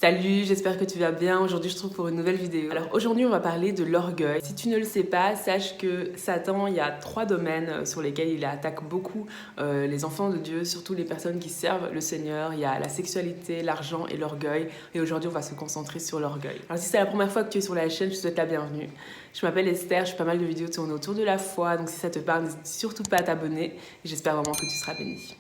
Salut, j'espère que tu vas bien. Aujourd'hui, je te trouve pour une nouvelle vidéo. Alors aujourd'hui, on va parler de l'orgueil. Si tu ne le sais pas, sache que Satan, il y a 3 domaines sur lesquels il attaque beaucoup les enfants de Dieu, surtout les personnes qui servent le Seigneur. Il y a la sexualité, l'argent et l'orgueil. Et aujourd'hui, on va se concentrer sur l'orgueil. Alors si c'est la première fois que tu es sur la chaîne, je te souhaite la bienvenue. Je m'appelle Esther, je fais pas mal de vidéos tournées autour de la foi. Donc si ça te parle, n'hésite surtout pas à t'abonner. J'espère vraiment que tu seras béni.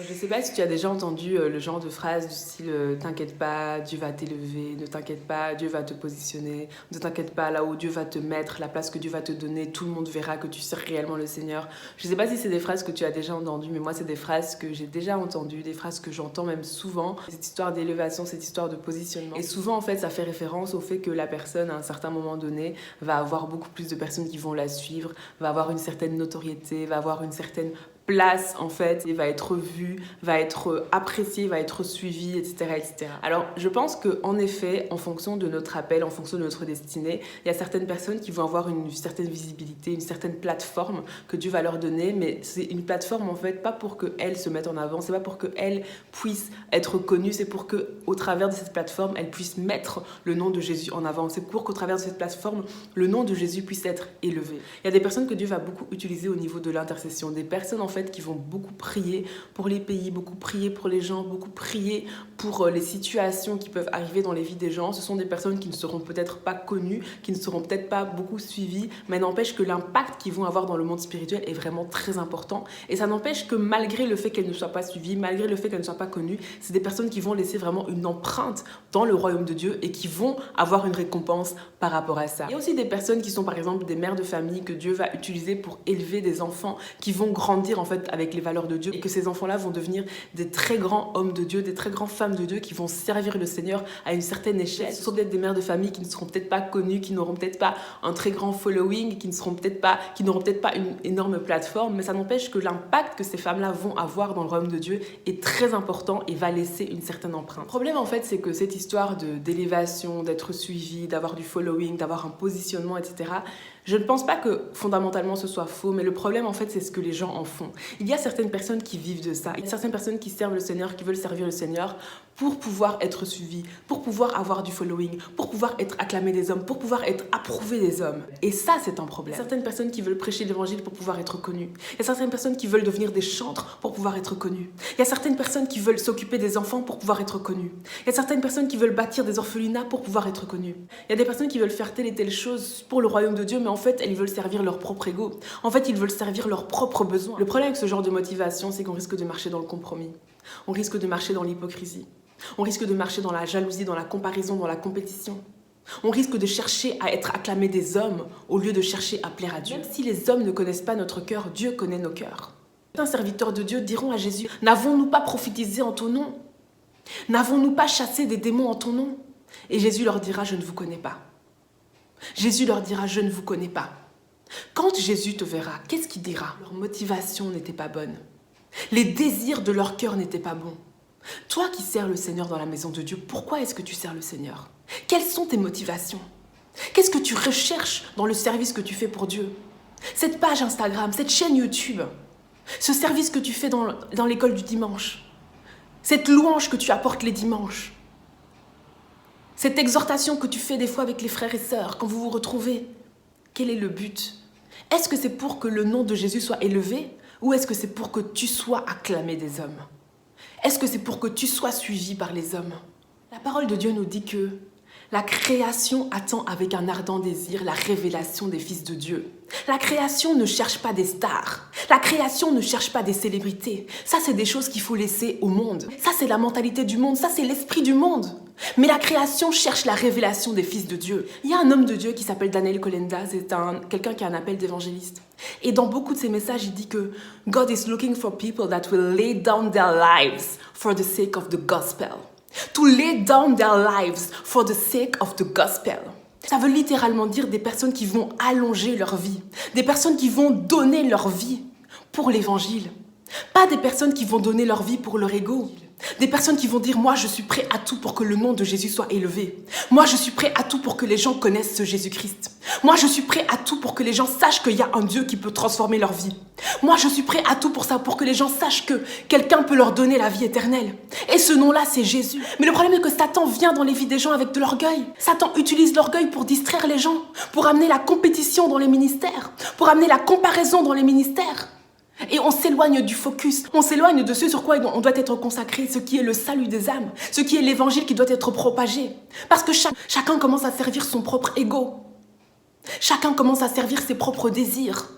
Je sais pas si tu as déjà entendu le genre de phrase du style t'inquiète pas, Dieu va t'élever, ne t'inquiète pas, Dieu va te positionner, ne t'inquiète pas, là où Dieu va te mettre, la place que Dieu va te donner, tout le monde verra que tu sers réellement le Seigneur. Je sais pas si c'est des phrases que tu as déjà entendues, mais moi c'est des phrases que j'ai déjà entendues, des phrases que j'entends même souvent, cette histoire d'élévation, cette histoire de positionnement. Et souvent en fait ça fait référence au fait que la personne à un certain moment donné va avoir beaucoup plus de personnes qui vont la suivre, va avoir une certaine notoriété, va avoir une certaine place en fait, et va être vue, va être appréciée, va être suivie, etc., etc. Alors je pense qu'en effet, en fonction de notre appel, en fonction de notre destinée, il y a certaines personnes qui vont avoir une certaine visibilité, une certaine plateforme que Dieu va leur donner, mais c'est une plateforme en fait pas pour qu'elles se mettent en avant, c'est pas pour qu'elles puissent être connues, c'est pour qu'au travers de cette plateforme, elles puissent mettre le nom de Jésus en avant, c'est pour qu'au travers de cette plateforme, le nom de Jésus puisse être élevé. Il y a des personnes que Dieu va beaucoup utiliser au niveau de l'intercession, des personnes en fait qui vont beaucoup prier pour les pays, beaucoup prier pour les gens, beaucoup prier pour les situations qui peuvent arriver dans les vies des gens. Ce sont des personnes qui ne seront peut-être pas connues, qui ne seront peut-être pas beaucoup suivies, mais n'empêche que l'impact qu'ils vont avoir dans le monde spirituel est vraiment très important. Et ça n'empêche que malgré le fait qu'elles ne soient pas suivies, malgré le fait qu'elles ne soient pas connues, c'est des personnes qui vont laisser vraiment une empreinte dans le royaume de Dieu et qui vont avoir une récompense par rapport à ça. Il y a aussi des personnes qui sont par exemple des mères de famille que Dieu va utiliser pour élever des enfants qui vont grandir en fait avec les valeurs de Dieu et que ces enfants-là vont devenir des très grands hommes de Dieu, des très grandes femmes de Dieu qui vont servir le Seigneur à une certaine échelle. Ce sont peut-être des mères de famille qui ne seront peut-être pas connues, qui n'auront peut-être pas un très grand following, qui n'auront peut-être pas une énorme plateforme, mais ça n'empêche que l'impact que ces femmes-là vont avoir dans le royaume de Dieu est très important et va laisser une certaine empreinte. Le problème en fait, c'est que cette histoire d'élévation, d'être suivi, d'avoir du following, d'avoir un positionnement, etc., je ne pense pas que fondamentalement ce soit faux, mais le problème en fait c'est ce que les gens en font. Il y a certaines personnes qui vivent de ça, il y a certaines personnes qui servent le Seigneur, qui veulent servir le Seigneur pour pouvoir être suivis, pour pouvoir avoir du following, pour pouvoir être acclamés des hommes, pour pouvoir être approuvés des hommes. Et ça c'est un problème. Il y a certaines personnes qui veulent prêcher l'évangile pour pouvoir être connues. Il y a certaines personnes qui veulent devenir des chantres pour pouvoir être connues. Il y a certaines personnes qui veulent s'occuper des enfants pour pouvoir être connues. Il y a certaines personnes qui veulent bâtir des orphelinats pour pouvoir être connues. Il y a des personnes qui veulent faire telle et telle chose pour le royaume de Dieu, mais en fait, elles veulent servir leur propre ego. En fait, ils veulent servir leurs propres besoins. Le problème avec ce genre de motivation, c'est qu'on risque de marcher dans le compromis. On risque de marcher dans l'hypocrisie. On risque de marcher dans la jalousie, dans la comparaison, dans la compétition. On risque de chercher à être acclamé des hommes au lieu de chercher à plaire à Dieu. Même si les hommes ne connaissent pas notre cœur, Dieu connaît nos cœurs. Certains serviteurs de Dieu diront à Jésus, « N'avons-nous pas prophétisé en ton nom? N'avons-nous pas chassé des démons en ton nom ?» Et Jésus leur dira, « Je ne vous connais pas. » Jésus leur dira, « Je ne vous connais pas. » Quand Jésus te verra, qu'est-ce qu'il dira? Leur motivation n'était pas bonne. Les désirs de leur cœur n'étaient pas bons. Toi qui sers le Seigneur dans la maison de Dieu, pourquoi est-ce que tu sers le Seigneur? Quelles sont tes motivations? Qu'est-ce que tu recherches dans le service que tu fais pour Dieu? Cette page Instagram, cette chaîne YouTube, ce service que tu fais dans l'école du dimanche, cette louange que tu apportes les dimanches, cette exhortation que tu fais des fois avec les frères et sœurs quand vous vous retrouvez, quel est le but? Est-ce que c'est pour que le nom de Jésus soit élevé ou est-ce que c'est pour que tu sois acclamé des hommes? Est-ce que c'est pour que tu sois suivi par les hommes? La parole de Dieu nous dit que la création attend avec un ardent désir la révélation des fils de Dieu. La création ne cherche pas des stars. La création ne cherche pas des célébrités. Ça, c'est des choses qu'il faut laisser au monde. Ça, c'est la mentalité du monde. Ça, c'est l'esprit du monde. Mais la création cherche la révélation des fils de Dieu. Il y a un homme de Dieu qui s'appelle Daniel Kolenda. C'est quelqu'un qui a un appel d'évangéliste. Et dans beaucoup de ses messages, il dit que God is looking for people that will lay down their lives for the sake of the gospel. To lay down their lives for the sake of the gospel. Ça veut littéralement dire des personnes qui vont allonger leur vie, des personnes qui vont donner leur vie pour l'évangile. Pas des personnes qui vont donner leur vie pour leur ego, Des personnes qui vont dire, moi je suis prêt à tout pour que le nom de Jésus soit élevé. Moi je suis prêt à tout pour que les gens connaissent ce Jésus-Christ. Moi je suis prêt à tout pour que les gens sachent qu'il y a un Dieu qui peut transformer leur vie. Moi je suis prêt à tout pour ça, pour que les gens sachent que quelqu'un peut leur donner la vie éternelle. Et ce nom-là c'est Jésus. Mais le problème est que Satan vient dans les vies des gens avec de l'orgueil. Satan utilise l'orgueil pour distraire les gens, pour amener la compétition dans les ministères, pour amener la comparaison dans les ministères. Et on s'éloigne du focus, on s'éloigne de ce sur quoi on doit être consacré, ce qui est le salut des âmes, ce qui est l'évangile qui doit être propagé. Parce que chacun commence à servir son propre ego. Chacun commence à servir ses propres désirs.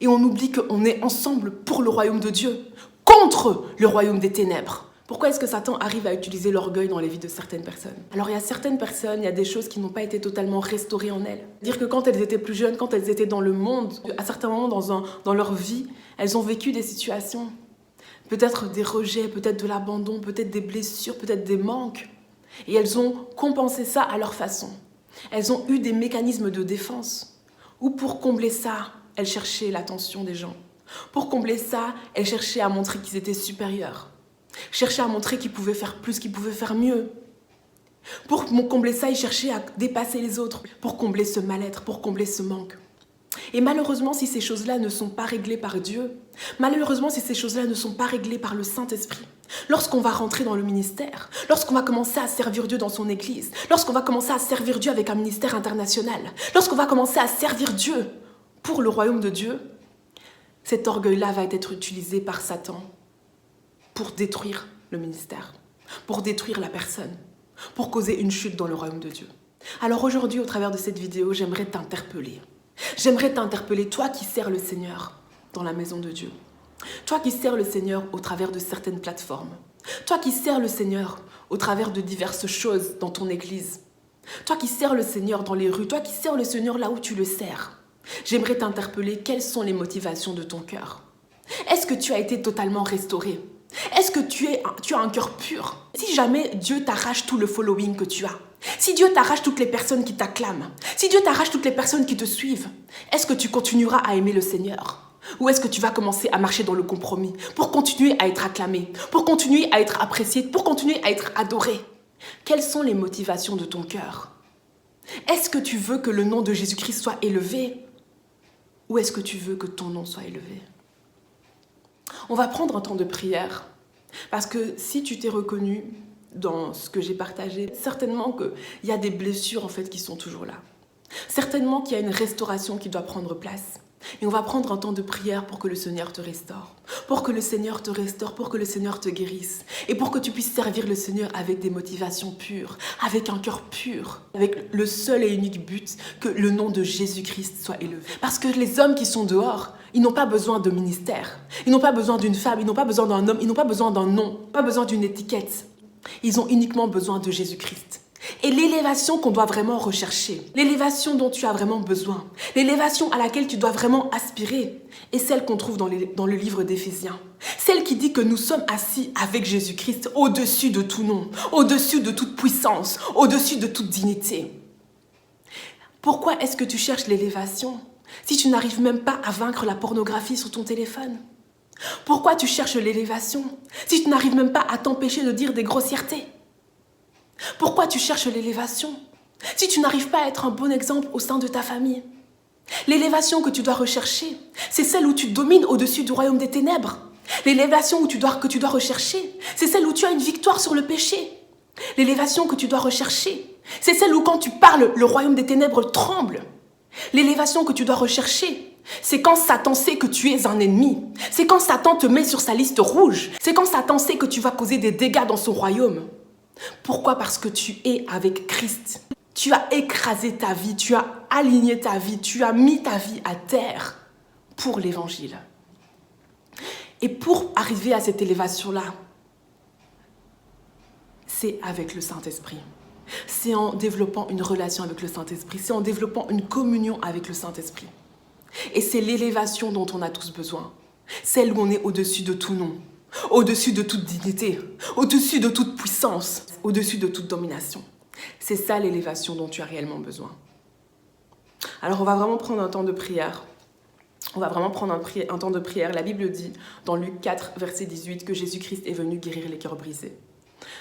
Et on oublie qu'on est ensemble pour le royaume de Dieu, contre le royaume des ténèbres. Pourquoi est-ce que Satan arrive à utiliser l'orgueil dans les vies de certaines personnes? Alors il y a certaines personnes, il y a des choses qui n'ont pas été totalement restaurées en elles. Dire que quand elles étaient plus jeunes, quand elles étaient dans le monde, à certains moments dans leur vie, elles ont vécu des situations, peut-être des rejets, peut-être de l'abandon, peut-être des blessures, peut-être des manques. Et elles ont compensé ça à leur façon. Elles ont eu des mécanismes de défense. Ou pour combler ça, elles cherchaient l'attention des gens. Pour combler ça, elles cherchaient à montrer qu'ils étaient supérieurs. Cherchaient à montrer qu'ils pouvaient faire plus, qu'ils pouvaient faire mieux. Pour combler ça, ils cherchaient à dépasser les autres. Pour combler ce mal-être, pour combler ce manque. Et malheureusement, si ces choses-là ne sont pas réglées par Dieu, malheureusement, si ces choses-là ne sont pas réglées par le Saint-Esprit, lorsqu'on va rentrer dans le ministère, lorsqu'on va commencer à servir Dieu dans son église, lorsqu'on va commencer à servir Dieu avec un ministère international, lorsqu'on va commencer à servir Dieu pour le royaume de Dieu, cet orgueil-là va être utilisé par Satan pour détruire le ministère, pour détruire la personne, pour causer une chute dans le royaume de Dieu. Alors aujourd'hui, au travers de cette vidéo, j'aimerais t'interpeller. J'aimerais t'interpeller, toi qui sers le Seigneur dans la maison de Dieu. Toi qui sers le Seigneur au travers de certaines plateformes. Toi qui sers le Seigneur au travers de diverses choses dans ton église. Toi qui sers le Seigneur dans les rues. Toi qui sers le Seigneur là où tu le sers. J'aimerais t'interpeller, quelles sont les motivations de ton cœur? Est-ce que tu as été totalement restauré? Est-ce que tu as un cœur pur? Si jamais Dieu t'arrache tout le following que tu as, si Dieu t'arrache toutes les personnes qui t'acclament, si Dieu t'arrache toutes les personnes qui te suivent, est-ce que tu continueras à aimer le Seigneur? Ou est-ce que tu vas commencer à marcher dans le compromis pour continuer à être acclamé, pour continuer à être apprécié, pour continuer à être adoré? Quelles sont les motivations de ton cœur? Est-ce que tu veux que le nom de Jésus-Christ soit élevé? Ou est-ce que tu veux que ton nom soit élevé? On va prendre un temps de prière, parce que si tu t'es reconnu dans ce que j'ai partagé, certainement qu'il y a des blessures en fait qui sont toujours là. Certainement qu'il y a une restauration qui doit prendre place. Et on va prendre un temps de prière pour que le Seigneur te restaure, pour que le Seigneur te restaure, pour que le Seigneur te guérisse, et pour que tu puisses servir le Seigneur avec des motivations pures, avec un cœur pur, avec le seul et unique but que le nom de Jésus-Christ soit élevé. Parce que les hommes qui sont dehors, ils n'ont pas besoin de ministère, ils n'ont pas besoin d'une femme, ils n'ont pas besoin d'un homme, ils n'ont pas besoin d'un nom, pas besoin d'une étiquette. Ils ont uniquement besoin de Jésus-Christ. Et l'élévation qu'on doit vraiment rechercher, l'élévation dont tu as vraiment besoin, l'élévation à laquelle tu dois vraiment aspirer, est celle qu'on trouve dans le livre d'Éphésiens. Celle qui dit que nous sommes assis avec Jésus-Christ au-dessus de tout nom, au-dessus de toute puissance, au-dessus de toute dignité. Pourquoi est-ce que tu cherches l'élévation si tu n'arrives même pas à vaincre la pornographie sur ton téléphone? Pourquoi tu cherches l'élévation si tu n'arrives même pas à t'empêcher de dire des grossièretés? Pourquoi tu cherches l'élévation si tu n'arrives pas à être un bon exemple au sein de ta famille? L'élévation que tu dois rechercher, c'est celle où tu domines au-dessus du royaume des ténèbres. L'élévation que tu dois rechercher, c'est celle où tu as une victoire sur le péché. L'élévation que tu dois rechercher, c'est celle où quand tu parles, le royaume des ténèbres tremble. L'élévation que tu dois rechercher, c'est quand Satan sait que tu es un ennemi. C'est quand Satan te met sur sa liste rouge. C'est quand Satan sait que tu vas causer des dégâts dans son royaume. Pourquoi? Parce que tu es avec Christ. Tu as écrasé ta vie, tu as aligné ta vie, tu as mis ta vie à terre pour l'évangile. Et pour arriver à cette élévation-là, c'est avec le Saint-Esprit. C'est en développant une relation avec le Saint-Esprit, c'est en développant une communion avec le Saint-Esprit. Et c'est l'élévation dont on a tous besoin. Celle où on est au-dessus de tout nom, au-dessus de toute dignité, au-dessus de toute puissance, au-dessus de toute domination. C'est ça l'élévation dont tu as réellement besoin. Alors on va vraiment prendre un temps de prière. On va vraiment prendre un temps de prière. La Bible dit dans Luc 4, verset 18, que Jésus-Christ est venu guérir les cœurs brisés.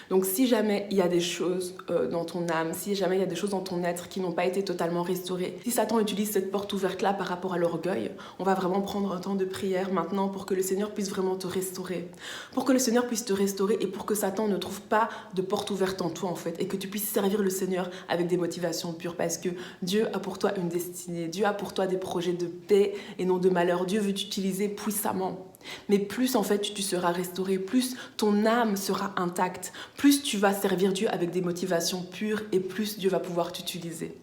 Donc si jamais il y a des choses dans ton âme, si jamais il y a des choses dans ton être qui n'ont pas été totalement restaurées, si Satan utilise cette porte ouverte-là par rapport à l'orgueil, on va vraiment prendre un temps de prière maintenant pour que le Seigneur puisse vraiment te restaurer. Pour que le Seigneur puisse te restaurer et pour que Satan ne trouve pas de porte ouverte en toi en fait, et que tu puisses servir le Seigneur avec des motivations pures, parce que Dieu a pour toi une destinée, Dieu a pour toi des projets de paix et non de malheur. Dieu veut t'utiliser puissamment. Mais plus en fait tu seras restauré, plus ton âme sera intacte, plus tu vas servir Dieu avec des motivations pures et plus Dieu va pouvoir t'utiliser.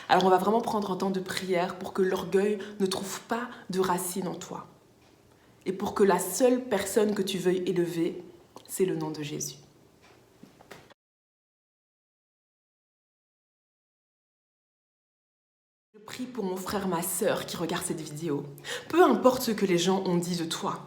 Alors on va vraiment prendre un temps de prière pour que l'orgueil ne trouve pas de racine en toi. Et pour que la seule personne que tu veuilles élever, c'est le nom de Jésus. Je prie pour mon frère, ma sœur qui regarde cette vidéo. Peu importe ce que les gens ont dit de toi.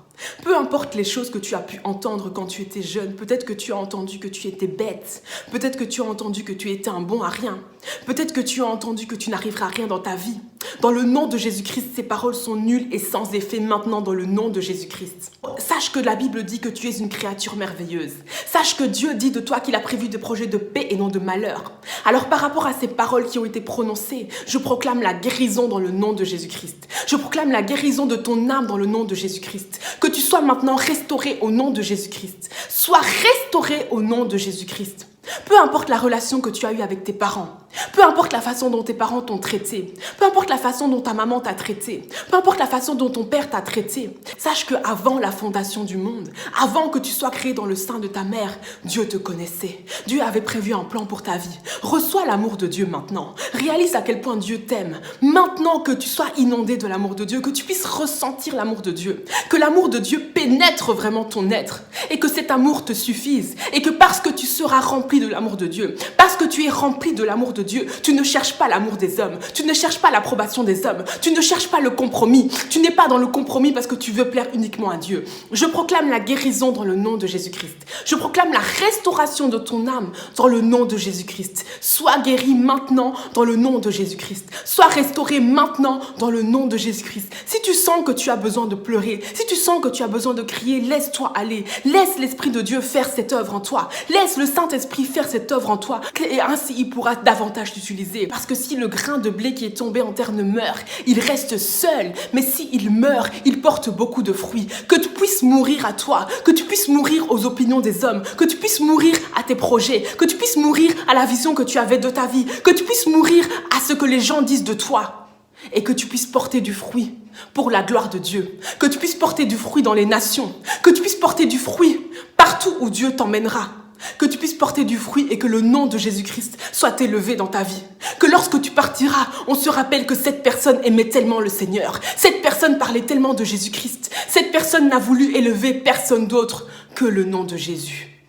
Peu importe les choses que tu as pu entendre quand tu étais jeune, peut-être que tu as entendu que tu étais bête, peut-être que tu as entendu que tu étais un bon à rien, peut-être que tu as entendu que tu n'arriveras à rien dans ta vie. Dans le nom de Jésus-Christ, ces paroles sont nulles et sans effet maintenant dans le nom de Jésus-Christ. Sache que la Bible dit que tu es une créature merveilleuse. Sache que Dieu dit de toi qu'il a prévu des projets de paix et non de malheur. Alors par rapport à ces paroles qui ont été prononcées, je proclame la guérison dans le nom de Jésus-Christ. Je proclame la guérison de ton âme dans le nom de Jésus-Christ. Que tu sois maintenant restauré au nom de Jésus-Christ. Sois restauré au nom de Jésus-Christ. Peu importe la relation que tu as eue avec tes parents, peu importe la façon dont tes parents t'ont traité, peu importe la façon dont ta maman t'a traité, peu importe la façon dont ton père t'a traité, sache qu'avant la fondation du monde, avant que tu sois créé dans le sein de ta mère, Dieu te connaissait. Dieu avait prévu un plan pour ta vie. Reçois l'amour de Dieu maintenant. Réalise à quel point Dieu t'aime. Maintenant que tu sois inondé de l'amour de Dieu, que tu puisses ressentir l'amour de Dieu, que l'amour de Dieu pénètre vraiment ton être et que cet amour te suffise et que parce que tu seras rempli de l'amour de Dieu, parce que tu es rempli de l'amour de Dieu, tu ne cherches pas l'amour des hommes, tu ne cherches pas l'approbation des hommes, tu ne cherches pas le compromis, tu n'es pas dans le compromis parce que tu veux plaire uniquement à Dieu. Je proclame la guérison dans le nom de Jésus-Christ. Je proclame la restauration de ton âme dans le nom de Jésus-Christ. Sois guéri maintenant dans le nom de Jésus-Christ. Sois restauré maintenant dans le nom de Jésus-Christ. Si tu sens que tu as besoin de pleurer, si tu sens que tu as besoin de crier, laisse-toi aller. Laisse l'Esprit de Dieu faire cette œuvre en toi. Laisse le Saint-Esprit faire cette œuvre en toi. Et ainsi, il pourra davantage t'utiliser. Parce que si le grain de blé qui est tombé en terre ne meurt, il reste seul. Mais s'il meurt, il porte beaucoup de fruits. Que tu puisses mourir à toi. Que tu puisses mourir aux opinions des hommes. Que tu puisses mourir à tes projets. Que tu puisses mourir à la vision que tu avais de ta vie. Que tu puisses mourir à ce que les gens disent de toi. Et que tu puisses porter du fruit pour la gloire de Dieu. Que tu puisses porter du fruit dans les nations. Que tu puisses porter du fruit partout où Dieu t'emmènera. Que tu puisses porter du fruit et que le nom de Jésus-Christ soit élevé dans ta vie. Que lorsque tu partiras, on se rappelle que cette personne aimait tellement le Seigneur. Cette personne parlait tellement de Jésus-Christ. Cette personne n'a voulu élever personne d'autre que le nom de Jésus.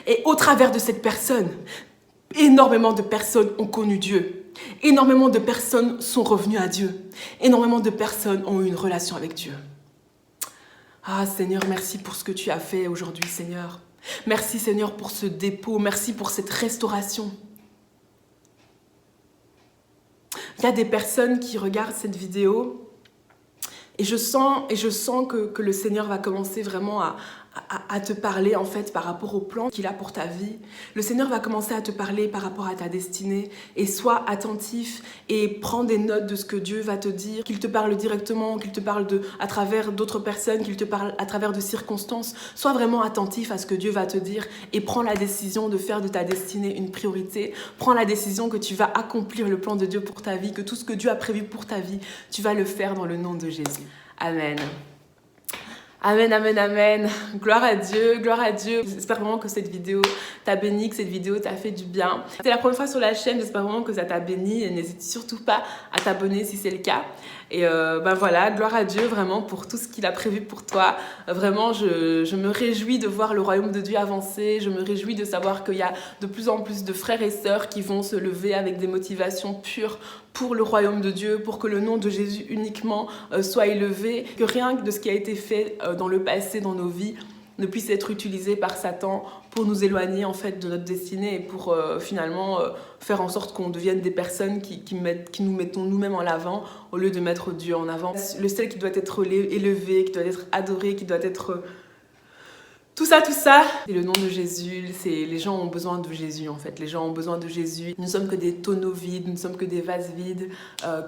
Et au travers de cette personne, énormément de personnes ont connu Dieu. Énormément de personnes sont revenues à Dieu. Énormément de personnes ont eu une relation avec Dieu. Ah Seigneur, merci pour ce que tu as fait aujourd'hui, Seigneur. Merci Seigneur pour ce dépôt, merci pour cette restauration. Il y a des personnes qui regardent cette vidéo et je sens que le Seigneur va commencer vraiment à te parler en fait par rapport au plan qu'il a pour ta vie. Le Seigneur va commencer à te parler par rapport à ta destinée et sois attentif et prends des notes de ce que Dieu va te dire, qu'il te parle directement, qu'il te parle à travers d'autres personnes, qu'il te parle à travers de circonstances. Sois vraiment attentif à ce que Dieu va te dire et prends la décision de faire de ta destinée une priorité. Prends la décision que tu vas accomplir le plan de Dieu pour ta vie, que tout ce que Dieu a prévu pour ta vie, tu vas le faire dans le nom de Jésus. Amen. Amen, amen, amen. Gloire à Dieu, gloire à Dieu. J'espère vraiment que cette vidéo t'a béni, que cette vidéo t'a fait du bien. Si c'est la première fois sur la chaîne, j'espère vraiment que ça t'a béni et n'hésite surtout pas à t'abonner si c'est le cas. Et voilà, gloire à Dieu vraiment pour tout ce qu'il a prévu pour toi. Vraiment, je me réjouis de voir le royaume de Dieu avancer. Je me réjouis de savoir qu'il y a de plus en plus de frères et sœurs qui vont se lever avec des motivations pures pour le royaume de Dieu, pour que le nom de Jésus uniquement soit élevé, que rien de ce qui a été fait dans le passé, dans nos vies, ne puisse être utilisé par Satan pour nous éloigner en fait de notre destinée et pour finalement faire en sorte qu'on devienne des personnes qui nous mettons nous-mêmes en avant au lieu de mettre Dieu en avant. Le seul qui doit être élevé, qui doit être adoré, qui doit être... Tout ça, c'est le nom de Jésus, les gens ont besoin de Jésus en fait, les gens ont besoin de Jésus. Nous ne sommes que des tonneaux vides, nous ne sommes que des vases vides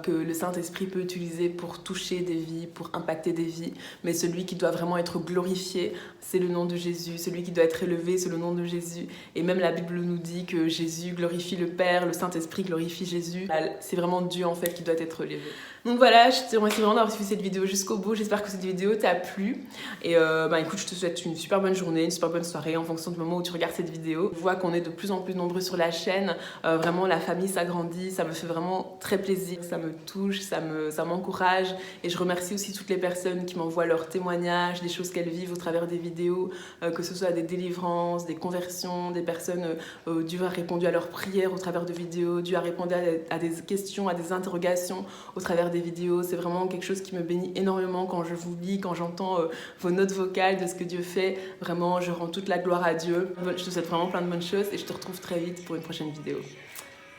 que le Saint-Esprit peut utiliser pour toucher des vies, pour impacter des vies. Mais celui qui doit vraiment être glorifié, c'est le nom de Jésus. Celui qui doit être élevé, c'est le nom de Jésus. Et même la Bible nous dit que Jésus glorifie le Père, le Saint-Esprit glorifie Jésus. C'est vraiment Dieu en fait qui doit être élevé. Donc voilà, je te remercie vraiment d'avoir suivi cette vidéo jusqu'au bout. J'espère que cette vidéo t'a plu. Et écoute, je te souhaite une super bonne journée, une super bonne soirée en fonction du moment où tu regardes cette vidéo. Je vois qu'on est de plus en plus nombreux sur la chaîne. Vraiment, la famille s'agrandit. Ça me fait vraiment très plaisir. Ça me touche, ça m'encourage. Et je remercie aussi toutes les personnes qui m'envoient leurs témoignages, des choses qu'elles vivent au travers des vidéos, que ce soit des délivrances, des conversions, des personnes, Dieu a répondu à leurs prières au travers de vidéos, Dieu a répondu à des questions, à des interrogations au travers des vidéos. C'est vraiment quelque chose qui me bénit énormément quand je vous lis, quand j'entends vos notes vocales de ce que Dieu fait. Vraiment, je rends toute la gloire à Dieu. Je te souhaite vraiment plein de bonnes choses et je te retrouve très vite pour une prochaine vidéo.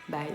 Bye.